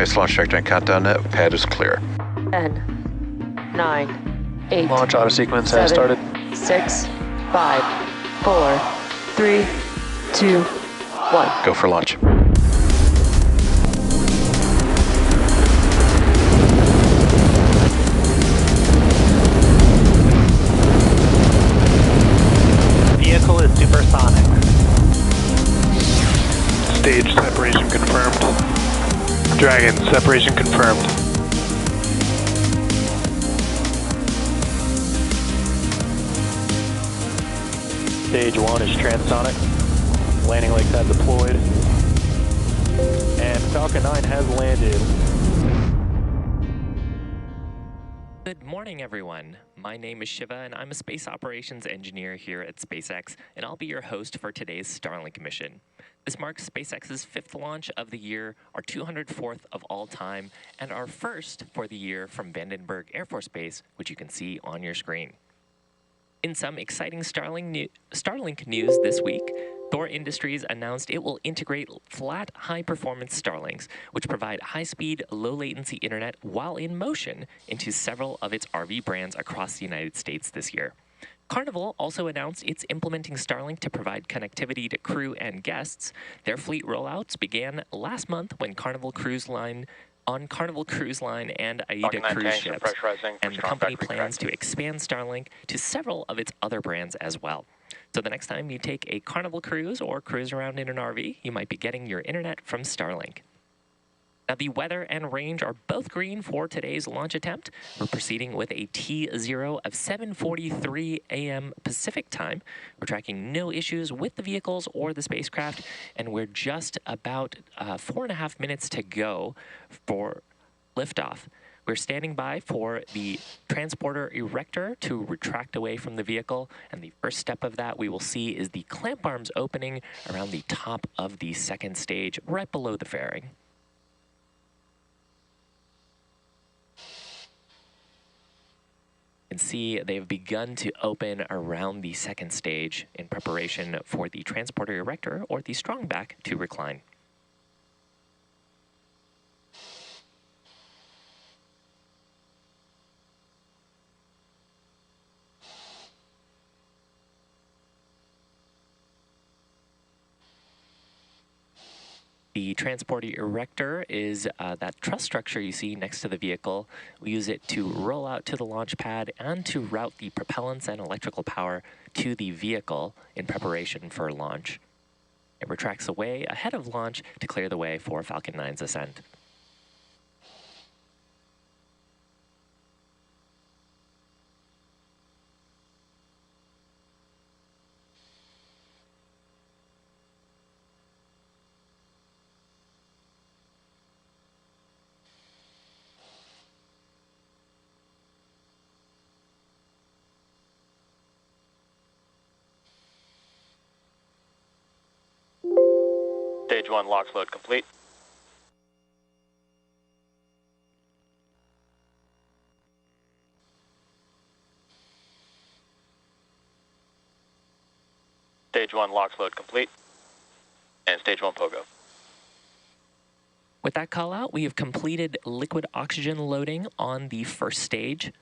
Place launch trajectory and countdown net. Pad is clear. 10, 9, 8. Launch auto sequence has started. 6, 5, 4, 3, 2, 1. Go for launch. Vehicle is supersonic. Stage separation confirmed. Dragon, separation confirmed. Stage 1 is transonic. Landing legs have deployed. And Falcon 9 has landed. Good morning, everyone. My name is Shiva, and I'm a space operations engineer here at SpaceX, and I'll be your host for today's Starlink mission. This marks SpaceX's 5th launch of the year, our 204th of all time, and our first for the year from Vandenberg Air Force Base, which you can see on your screen. In some exciting Starlink news this week, Thor Industries announced it will integrate flat, high-performance Starlinks, which provide high-speed, low-latency internet while in motion, into several of its RV brands across the United States this year. Carnival also announced it's implementing Starlink to provide connectivity to crew and guests. Their fleet rollouts began last month when Carnival Cruise Line and AIDA cruise ships, and the company plans to expand Starlink to several of its other brands as well. So the next time you take a Carnival cruise or cruise around in an RV, you might be getting your internet from Starlink. Now, the weather and range are both green for today's launch attempt. We're proceeding with a T0 of 7:43 a.m. Pacific time. We're tracking no issues with the vehicles or the spacecraft, and we're just about 4.5 minutes to go for liftoff. We're standing by for the transporter erector to retract away from the vehicle, and the first step of that we will see is the clamp arms opening around the top of the second stage, right below the fairing. You can see they've begun to open around the second stage in preparation for the transporter erector or the strong back to recline. The transporter erector is that truss structure you see next to the vehicle. We use it to roll out to the launch pad and to route the propellants and electrical power to the vehicle in preparation for launch. It retracts away ahead of launch to clear the way for Falcon 9's ascent. Stage 1 LOX load complete. Stage 1 LOX load complete. And Stage 1 POGO. With that call out, we have completed liquid oxygen loading on the first stage.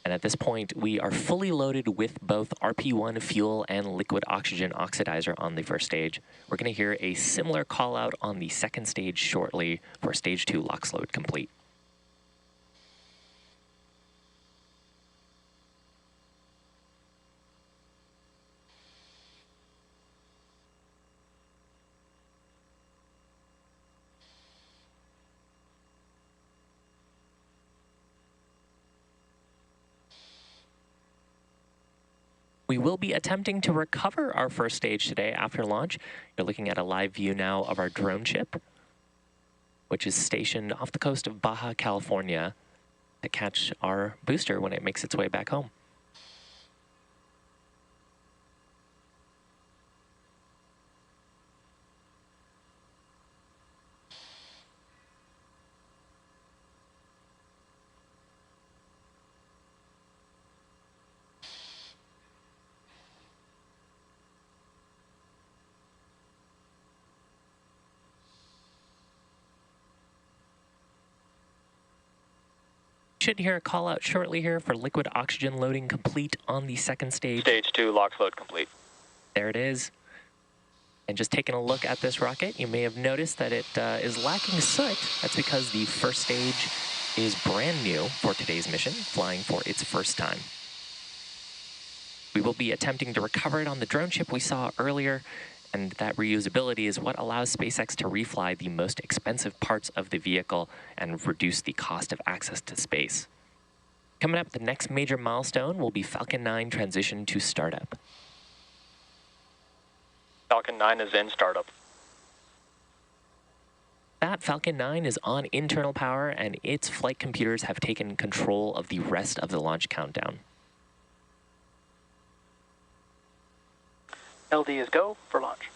And at this point, we are fully loaded with both RP1 fuel and liquid oxygen oxidizer on the first stage. We're going to hear a similar call out on the second stage shortly for Stage 2 LOX load complete. We will be attempting to recover our first stage today after launch. You're looking at a live view now of our drone ship, which is stationed off the coast of Baja California to catch our booster when it makes its way back home. Should hear a call out shortly here for liquid oxygen loading complete on the second stage. Stage 2, LOX load complete. There it is. And just taking a look at this rocket, you may have noticed that it is lacking soot. That's because the first stage is brand new for today's mission, flying for its first time. We will be attempting to recover it on the drone ship we saw earlier, and that reusability is what allows SpaceX to refly the most expensive parts of the vehicle and reduce the cost of access to space. Coming up, the next major milestone will be Falcon 9 transition to startup. Falcon 9 is in startup. That Falcon 9 is on internal power, and its flight computers have taken control of the rest of the launch countdown. LD is go for launch.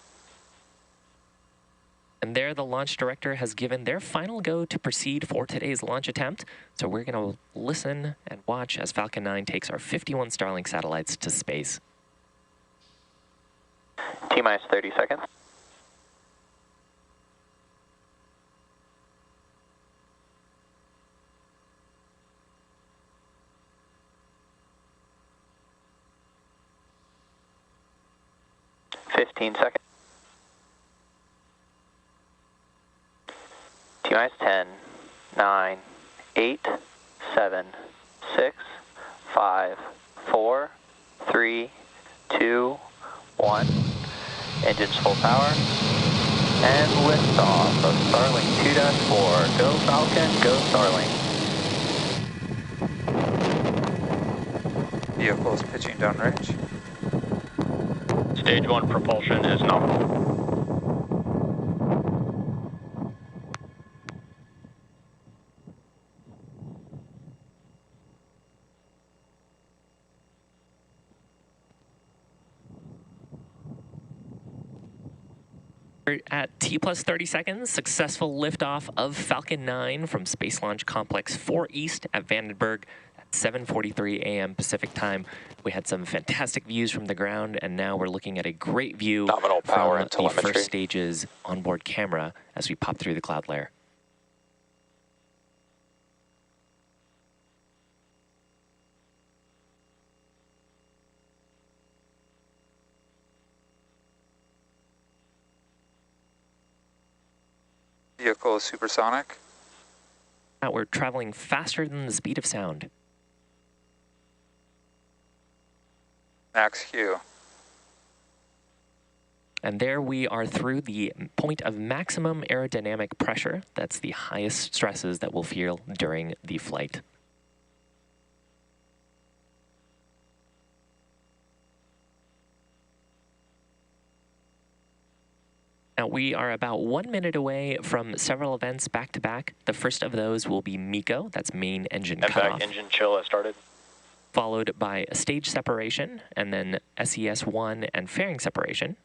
And there, the launch director has given their final go to proceed for today's launch attempt. So we're going to listen and watch as Falcon 9 takes our 51 Starlink satellites to space. T-minus 30 seconds. Seconds. T-minus 10, 9, 8, 7, 6, 5, 4, 3, 2, 1. Engines full power. And liftoff of Starlink 2-4. Go Falcon, go Starlink. Vehicle is pitching downrange. Stage 1 propulsion is nominal. We're at T plus 30 seconds, successful liftoff of Falcon 9 from Space Launch Complex 4 East at Vandenberg at 7:43 a.m. Pacific time. We had some fantastic views from the ground, and now we're looking at a great view Nominal power and from the telemetry. first stage's onboard camera as we pop through the cloud layer. Vehicle is supersonic. Now we're traveling faster than the speed of sound. Max Q. And there we are through the point of maximum aerodynamic pressure. That's the highest stresses that we'll feel during the flight. Now, we are about 1 minute away from several events back-to-back. The first of those will be MECO, that's main engine cutoff. Engine chill has started. Followed by a stage separation, and then SES-1 and fairing separation.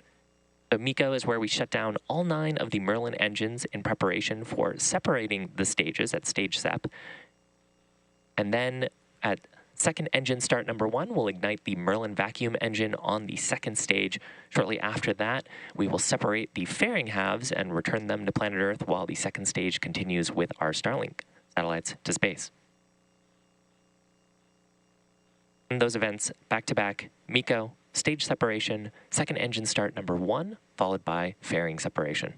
So MECO is where we shut down all 9 of the Merlin engines in preparation for separating the stages at stage sep. And then at second engine start number 1, we'll ignite the Merlin vacuum engine on the second stage. Shortly after that, we will separate the fairing halves and return them to planet Earth while the second stage continues with our Starlink satellites to space. And those events, back-to-back, MECO, stage separation, second engine start number 1, followed by fairing separation.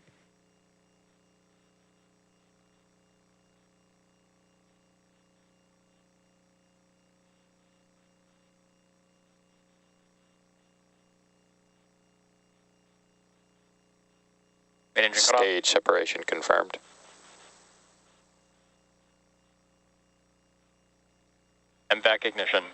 Stage separation confirmed. MVAC ignition.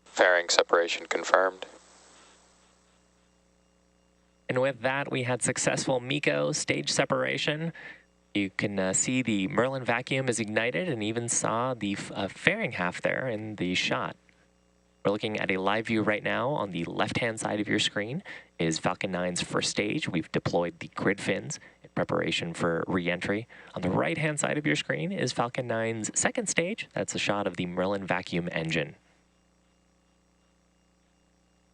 Fairing separation confirmed. And with that, we had successful MECO stage separation. You can see the Merlin vacuum is ignited and even saw the fairing half there in the shot. We're looking at a live view right now. On the left-hand side of your screen is Falcon 9's first stage. We've deployed the grid fins in preparation for re-entry. On the right-hand side of your screen is Falcon 9's second stage. That's a shot of the Merlin vacuum engine.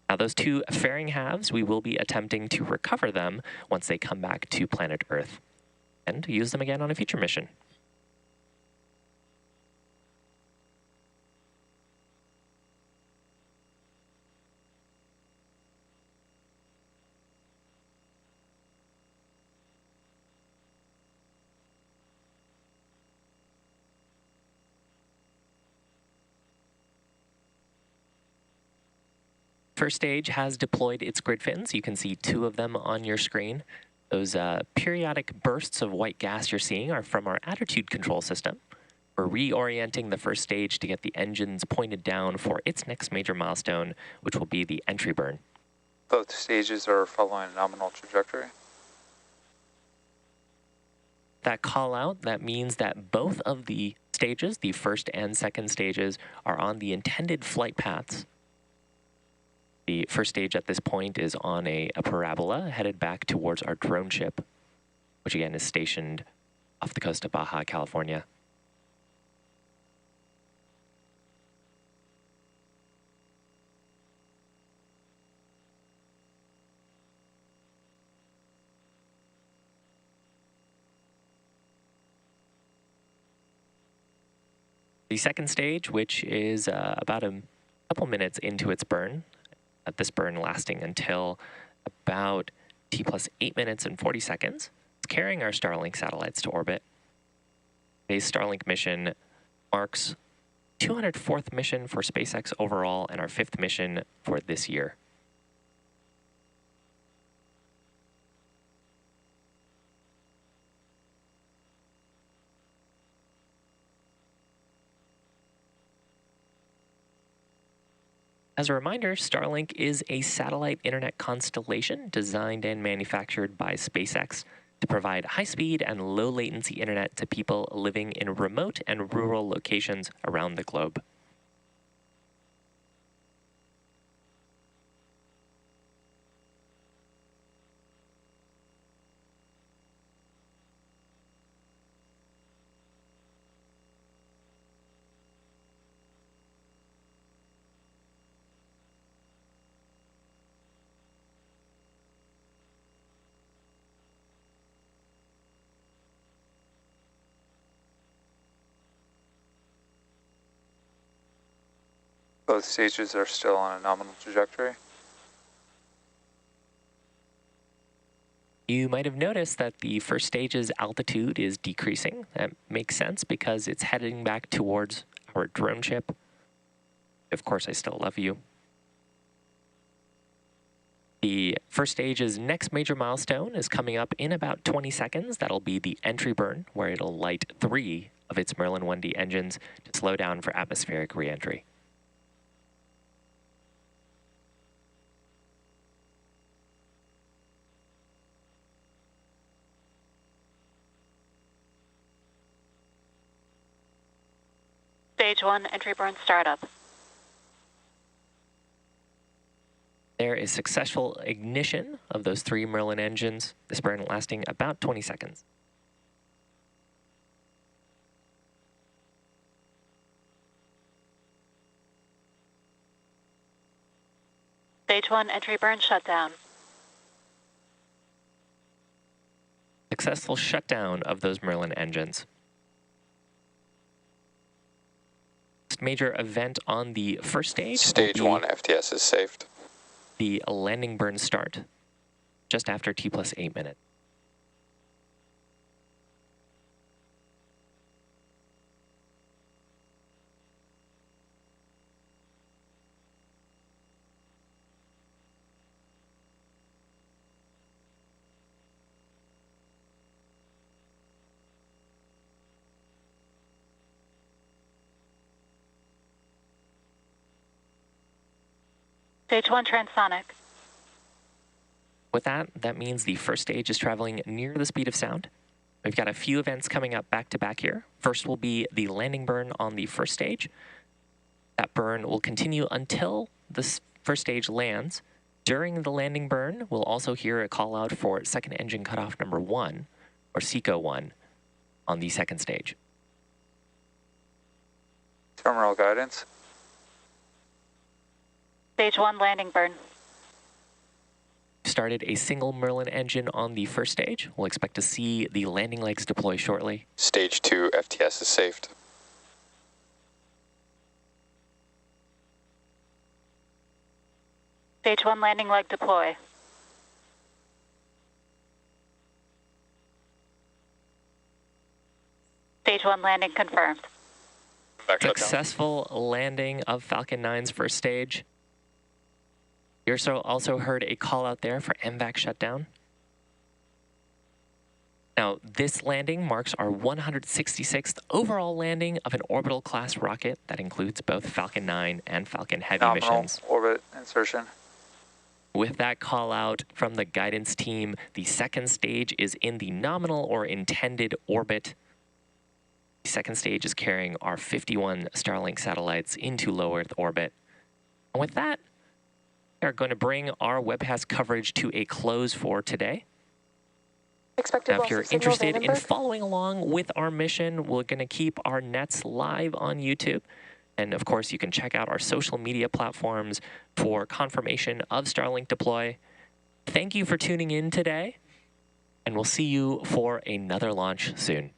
Now, those two fairing halves, we will be attempting to recover them once they come back to planet Earth and use them again on a future mission. First stage has deployed its grid fins. You can see two of them on your screen. Those periodic bursts of white gas you're seeing are from our attitude control system. We're reorienting the first stage to get the engines pointed down for its next major milestone, which will be the entry burn. Both stages are following a nominal trajectory. That call out, that means that both of the stages, the first and second stages, are on the intended flight paths. The first stage at this point is on a parabola headed back towards our drone ship, which again is stationed off the coast of Baja, California. The second stage, which is about a couple minutes into its burn, this burn lasting until about T plus 8 minutes and 40 seconds. It's carrying our Starlink satellites to orbit. Today's Starlink mission marks 204th mission for SpaceX overall and our 5th mission for this year. As a reminder, Starlink is a satellite internet constellation designed and manufactured by SpaceX to provide high-speed and low-latency internet to people living in remote and rural locations around the globe. Both stages are still on a nominal trajectory. You might have noticed that the first stage's altitude is decreasing. That makes sense because it's heading back towards our drone ship. Of course, I still love you. The first stage's next major milestone is coming up in about 20 seconds. That'll be the entry burn, where it'll light 3 of its Merlin 1D engines to slow down for atmospheric re-entry. Stage 1 entry burn startup. There is successful ignition of those 3 Merlin engines, this burn lasting about 20 seconds. Stage 1 entry burn shutdown. Successful shutdown of those Merlin engines. Major event on the first stage. Stage 1 FTS is saved. The landing burn start just after T plus 8 minutes. Stage 1 transonic. With that, that means the first stage is traveling near the speed of sound. We've got a few events coming up back to back here. First will be the landing burn on the first stage. That burn will continue until the first stage lands. During the landing burn, we'll also hear a call out for second engine cutoff number 1, or SECO 1, on the second stage. Terminal guidance. Stage 1 landing burn. started a single Merlin engine on the first stage. We'll expect to see the landing legs deploy shortly. Stage 2 FTS is safed. Stage 1 landing leg deploy. Stage 1 landing confirmed. Successful landing of Falcon 9's first stage. You also heard a call out there for MVAC shutdown. Now, this landing marks our 166th overall landing of an orbital class rocket that includes both Falcon 9 and Falcon Heavy Nominal missions. orbit insertion. With that call out from the guidance team, the second stage is in the nominal or intended orbit. The second stage is carrying our 51 Starlink satellites into low Earth orbit. And with that, we are going to bring our webcast coverage to a close for today. Now, if you're interested in following along with our mission, we're going to keep our nets live on YouTube. And of course, you can check out our social media platforms for confirmation of Starlink deploy. Thank you for tuning in today, and we'll see you for another launch soon.